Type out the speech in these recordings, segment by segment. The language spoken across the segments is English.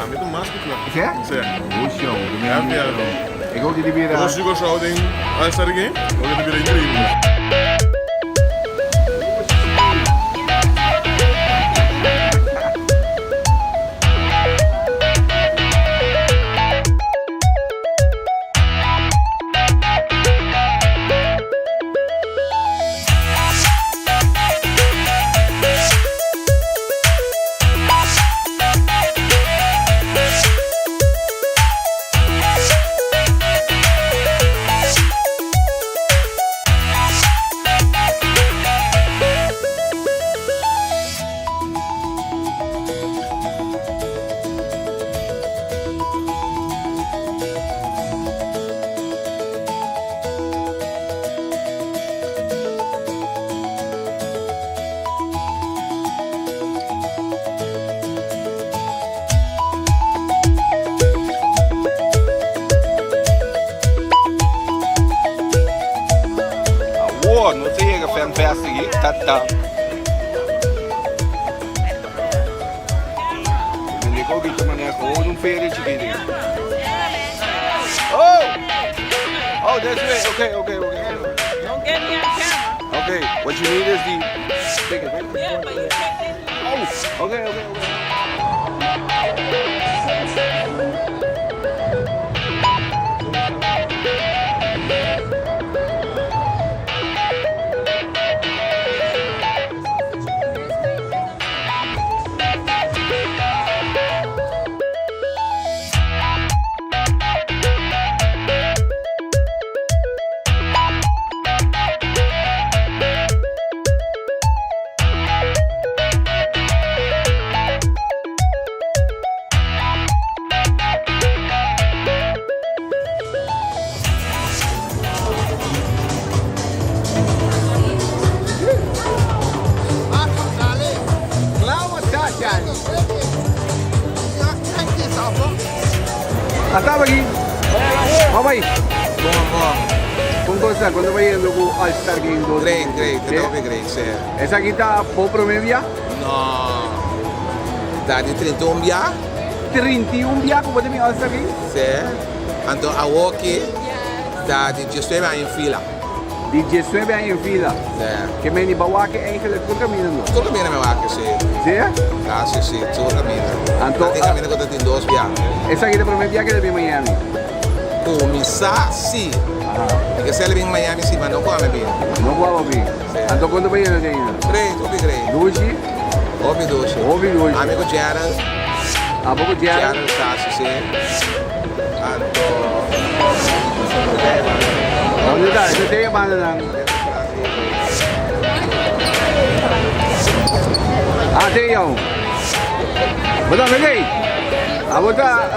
Met een maskerklap. Zeg? Zeg. Oh, show. Ja, ja. Ik hoop dat die weer... Als je go shouting, als er geen, dan heb je weer een drie. Não sei que fan fest aqui, tá. Me ligou que tu mané com um feira de vídeo. Oh, that's it. Okay. Don't get me on camera. Okay, what you need is the ticket, right? Yeah, but you can't take it. Okay. Estava aqui. Vamos aí. Bom. Com coisa, quando vai indo com o All-Star Game do... Great, great, sim. Essa aqui tá por promedia? Não. Dá de 31 dia? 31 dia que pode vir All-Star Game? Sim. Então, a walk dá de 19 em fila. De 19 anos em fila. Sim. Que men die bawake eigenlijk todo caminho. Todo caminho me walk, sim. Sim? Ah, sim, todo caminho. Então, Tem caminho que tem 2 dias. essa aqui é promedia que deve em Miami. Começar, sim. Porque se ele vem em Miami, sim, mas não come bem. Não vou ouvir. Sim. Então quando vai indo ainda? Great. Dushi, Ouve doce. Amigo Gerald. a pouco de ar. Gerald tá, sim. Então... Onde está? Você tem a banda não? Ah, tem um. Betul, lagi. Apa tak?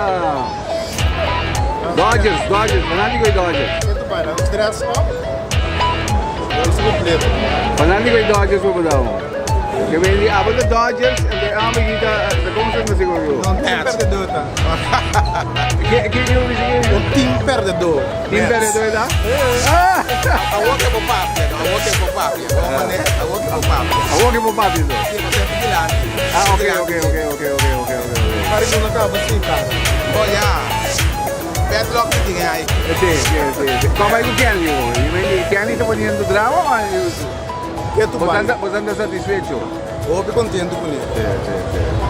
Dodgers. Penalti kau Dodgers. Muito bem, não interessa só. Agora se completo. Penalti kau Dodgers kau betul. Kemudian apa tu Dodgers? Apa kita? Como se masih kau? Não tem perdedor, tá? Que eu disse? Um time perdedor. Tim perdedor dah? A walk é pro papo, não. A walk é pro papo. Vamos, né? A walk é pro papo. Awak que papai itu. Sim, você é vigilante. Ah, ok. Para que não acaba assim, cara. Olha, padlock que tinha aí. Sí. Kau baik tu Kenny. Kenny tu punya tu drama mas Que tu vai? você anda satisfecho. Ouve contento com isso.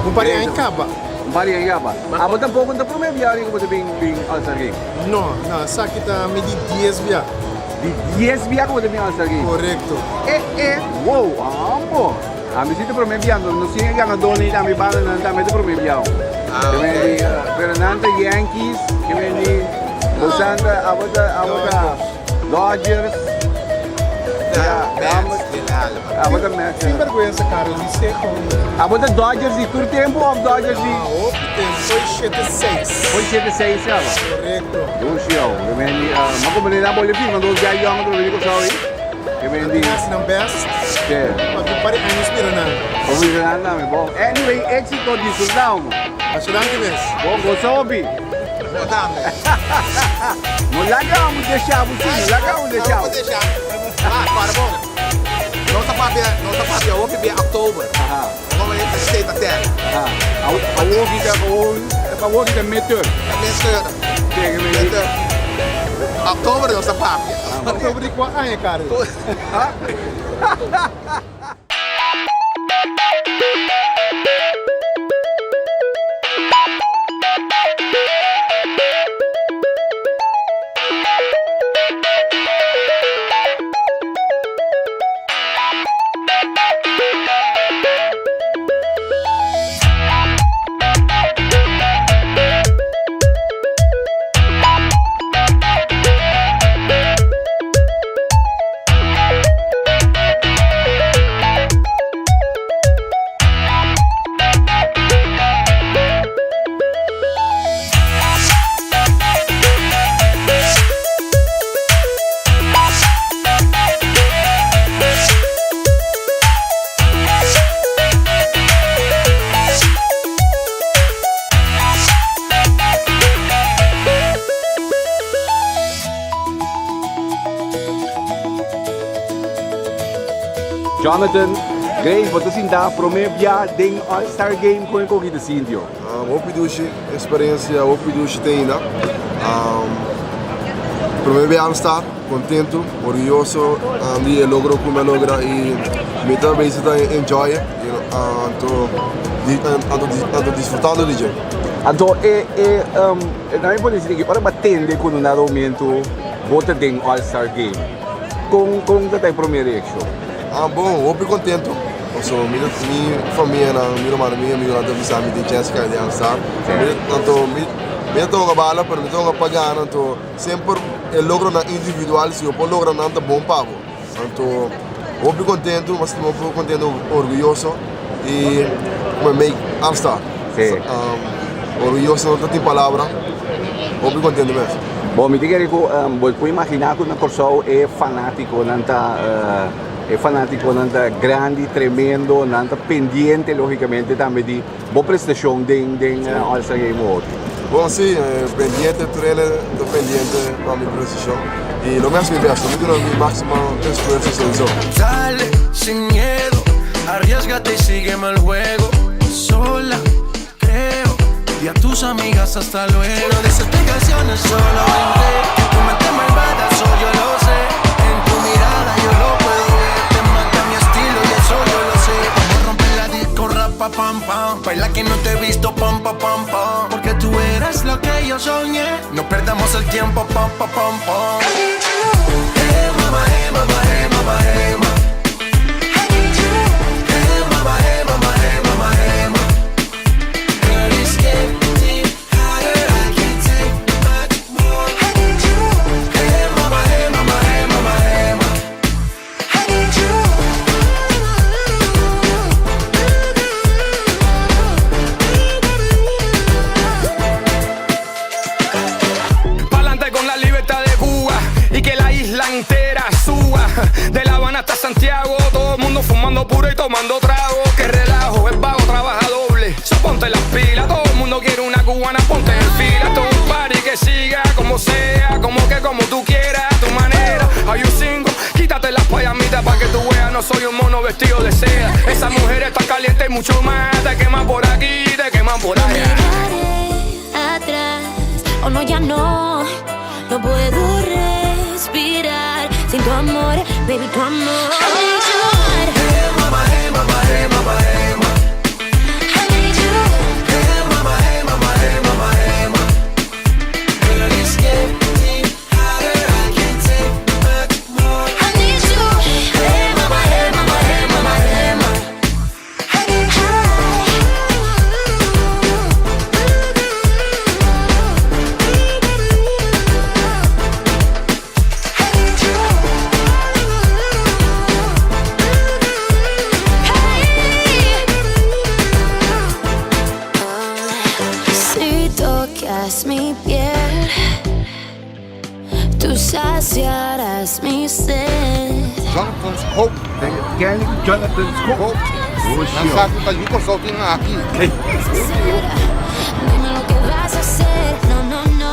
Um parinha em caba. Bari yang apa? Apa tu pokok tu pun biar ni kau bing All-Star Game. Não, só que tá medir 10 via. Di 10 biar kau bing All-Star Game. Correto. Wow, ambo. Kami situ promebiando, no sigue ganando ni kami bala nanti kami tu promebiando. Kemudian pero nanti Yankees, kemudian Bosanda, apa Dodgers. Apa tu Mets. Sem vergonha, cara. Isso é como... Apa tu Dodgers di tur tempo of Dodgers di? O tempo foi 7-6. Foi 7-6 apa? Correto. Lucio, kemudian aku beli nak boleh film, mandou dia yang tu beli kau sawi. Kemudian Nasce na best. Mas o parinha não inspira nada. Pemikiran namin, bom. Anyway, éxito di Sultão. Acho que não vez. Bom, gostoso bi. Botando. Não larga vamos deixar você, não larga vamos deixar. Vamos deixar. Ah, para bom. Nossa papel, vou beber October. Vamos ver se aceita até. A walkie de meter. A mistura. Tegen me. October nossa papel. October die kwam aan je kaart. Jonathan, Grace, wat is in daar promebia ding All-Star Game kon ik ook niet zien, joh. Hopi duši experiência, hopi duši ainda. Promebia All-Star, contento, orgulhoso de logro como logra e me também se enjoy, ando disfrutando de jogo. Então, na minha posição aqui, para bater com um momento, bota ding All-Star Game. Com que tem primeira reação? Bom, hopi contento. So, minha família, minha irmã, minha amiga, da visão, me tem chance de All-Star. Então, me toca bala, pero me toca pagar, então sempre eu logro na individual, se eu posso lograr nada bom pago. Então, hopi contento, mas estou contento, orgulhoso e me make All-Star. Orgulhoso não tem palavra, hopi contento mesmo. Bom, me diga que vou imaginar que o Corsol é fanático, é fanático, grande, tremendo, pendiente, logicamente, também de boa prestação de All-Star Game hoje. Bom, sim, pendiente, treino, estou pendiente para a minha prestação. E lo mesmo inverso, me dou mi máximo esfuerzo sobre isso. Dale, sin miedo, arriesgate y sígueme el juego. Sola, creo, y a tus amigas hasta luego. No dices explicaciones, solo vente. Tu mente malvada, eso yo lo sé. En tu mirada yo lo puedo ver. Te mata mi estilo y eso yo lo sé. Vamos a romper la disco, rapa, pam, pam. Baila que no te he visto, pam, pam, pam, pam. Porque tú eres lo que yo soñé. No perdamos el tiempo, pam, pam, pam, pam. Hey, mama, hey, mama, hey, mama, hey, mama. Hey, mama, hey, mama, hey, mama, hey, mama. Girl, it's getting hotter, I can't take much more. Hey, mama, hey, mama, hey, mama, hey, mama. Pa'lante con la libertad de Cuba y que la isla entera suba. De La Habana hasta Santiago, todo el mundo fumando puro y tomando trago. Que relajo, el vago trabaja doble. So ponte las pilas, todo el mundo quiere una cubana, ponte en fila. Todo un party que siga como sea, como tú quieras, a tu manera. Hay un single, quítate las payamitas pa' que tú veas, no soy un mono vestido de seda. Esa mujer está caliente y mucho más, te queman por aquí, te queman por allá. Miraré atrás, oh no, ya no puedo respirar sin tu amor, baby, tu amor. I need you. Hey, mama, hey, mama, hey, mama, hey, mama. I need you. Hey, mama, hey, mama, hey, mama, hey, mama. Girl, it's getting hotter, I can't take much more. I need you. Hey, mama, hey, mama, hey, mama, hey, mama. I need you. Si tocas mi piel, tú saciarás mi sed. Jonathan's Hope. Jonathan's Hope. Lançado para microsoft aqui. Dime lo que vas a hacer. No, no, no.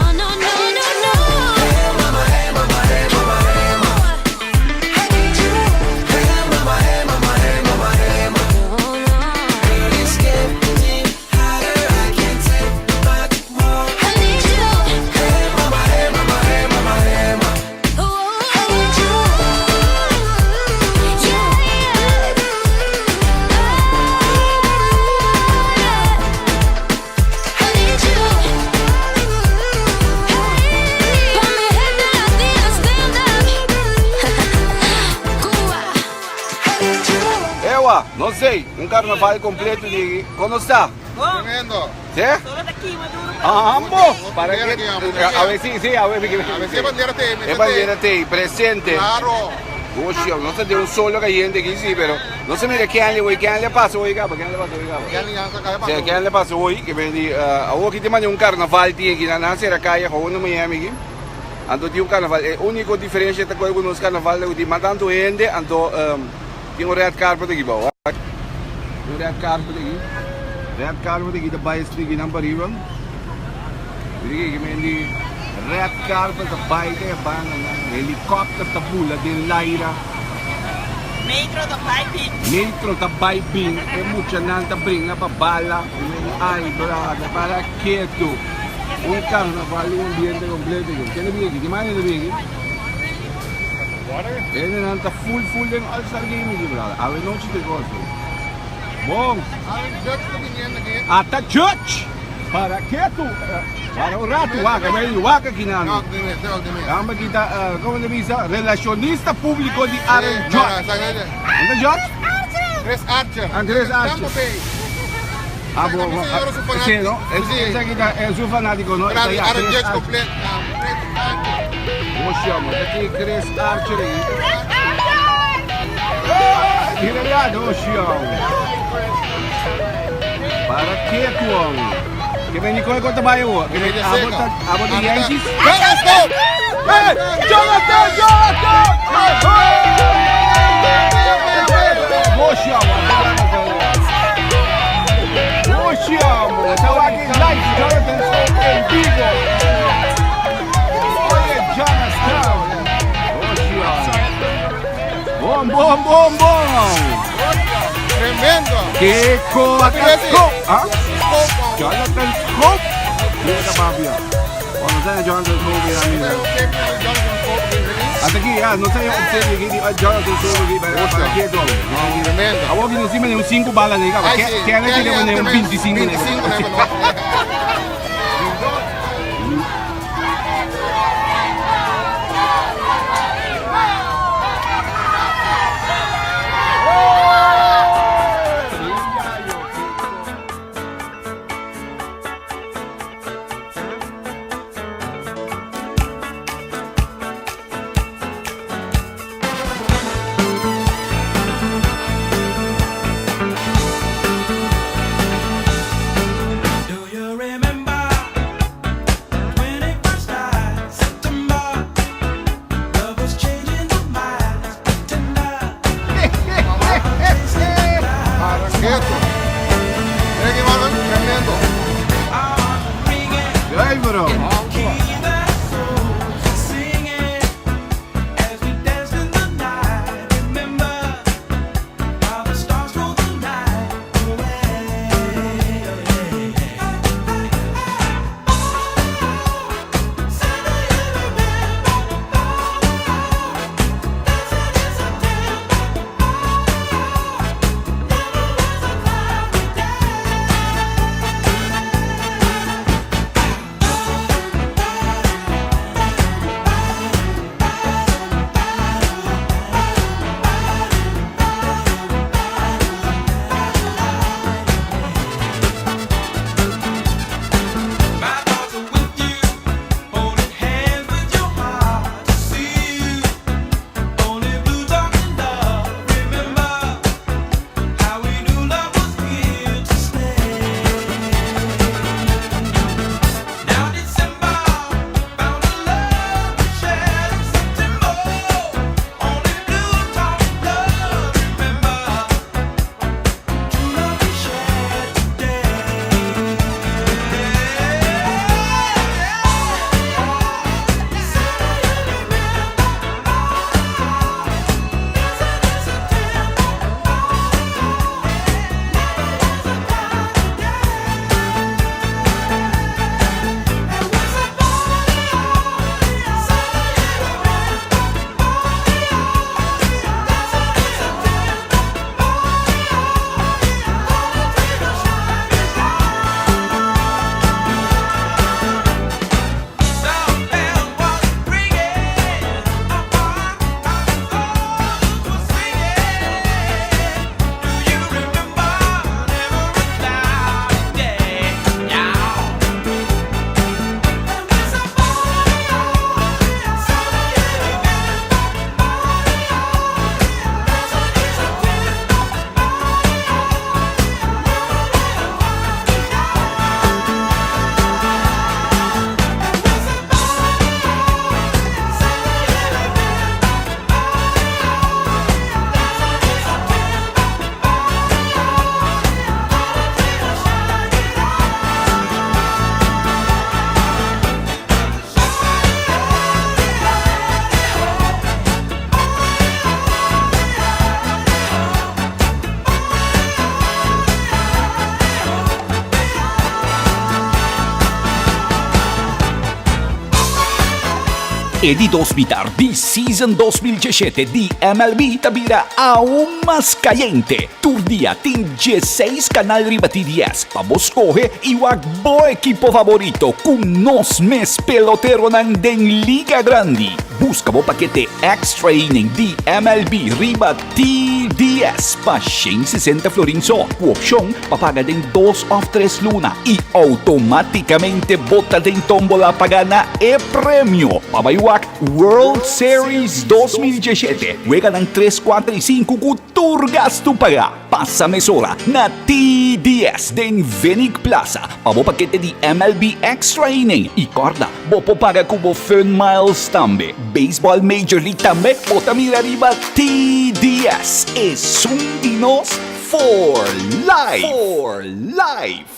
Opa, não sei, um carnaval completo de... Como está? Tremendo. ¿Sí? Solo de aquí, Maduro. Ambos. Para que... Bandera aqui, A ver, sí, a ver. A ver se bandeira tem. É bandeira tem, presente. Claro. Oxe, não sei de um solo que gente aqui, sim, pero... Não sei mira quem le passa hoje, cara, quem le passa hoje, cara. Que aliança kaya pa. Sí, quem le passa hoje, que vem de... Ako kita man yung carnaval, tinha que na nasa kaya ko no Miami aqui. Anto tinha um carnaval, é único diferença entre com os carnaval, que tinha tanto gente, anto tinha um red carpet aqui, ba? Yung red carpet aqui. Red carpet aqui, da bias aqui ng pariwan. Hindi kami hindi red carpet sa bahay kaya ba helicopter sa bula din Laira. Metro da Piping. Metro sa baybing e mucha nanta bringa pa bala. Ay, brada, para quieto. Un carnaval, un ambiente completo. ¿Qué le viene? ¿Qué más le viene? Viene nanta full din all-star game aqui, brada. A ver, noche de gozo. Bom. Ang Dutch na binyan na gaya. Ata church! Para quieto! Para un rato, waka, may waka kinano. Dime. Kama kita, como le visa, relacionista público de Aaron George. Ano George? Chris Archer. Andres Archer. Tampo Bay. Ah, bo, sí, no? Esa kita, es un fanático, no? Grabe, Esa ya, Aaron Chris Judge Archer. complete. Chris Archer. Oh, siya mo, dati Chris Archer eh. Ginagado, siya. Para quieto, que me Nicole conta bayo, que me abot the Yankees. Let's go! Hey, Jonathan! Goshiamo, tawagin live, Jonathan Scope en vivo. Oye, Jonathan. Goshiamo. Bom. Tremendo. Que Scope. ¿Ah? Jonathan Scope. Mira, Fabio. Cuando sea Jonathan Scope, mira. Hasta aquí, no sé, observe que Jonathan Scope, para quieto. Tremendo. Ako kinusiman yung 5 bala na ikaw. Kaya na sila mo na yung 25 na ikaw. 25 na ikaw. Do Edito hospitar di season 2017 di MLB tabira aún más caliente. Turdia tin 16 canal riba TDS. Pabos coge iwag bo equipo favorito kung nos mes pelotero ng den Liga Grande. Busca mo pakete extra inning di MLB riba TDS pa 60 florinso. Opsyon papaga din 2 of 3 luna y automáticamente bota din tombola pagana e premio. Pabayuak World Series 2017. Juega ng 3, 4 y 5 kuturgas tu paga. Pasa mesora na TDS din Venig Plaza. Pabo pakete di MLB extra inning. Y corda, bopo paga kubo Fern Miles tambe. Baseball Major League tambe. Bota mira riba TDS. Es un dinos for life. For life.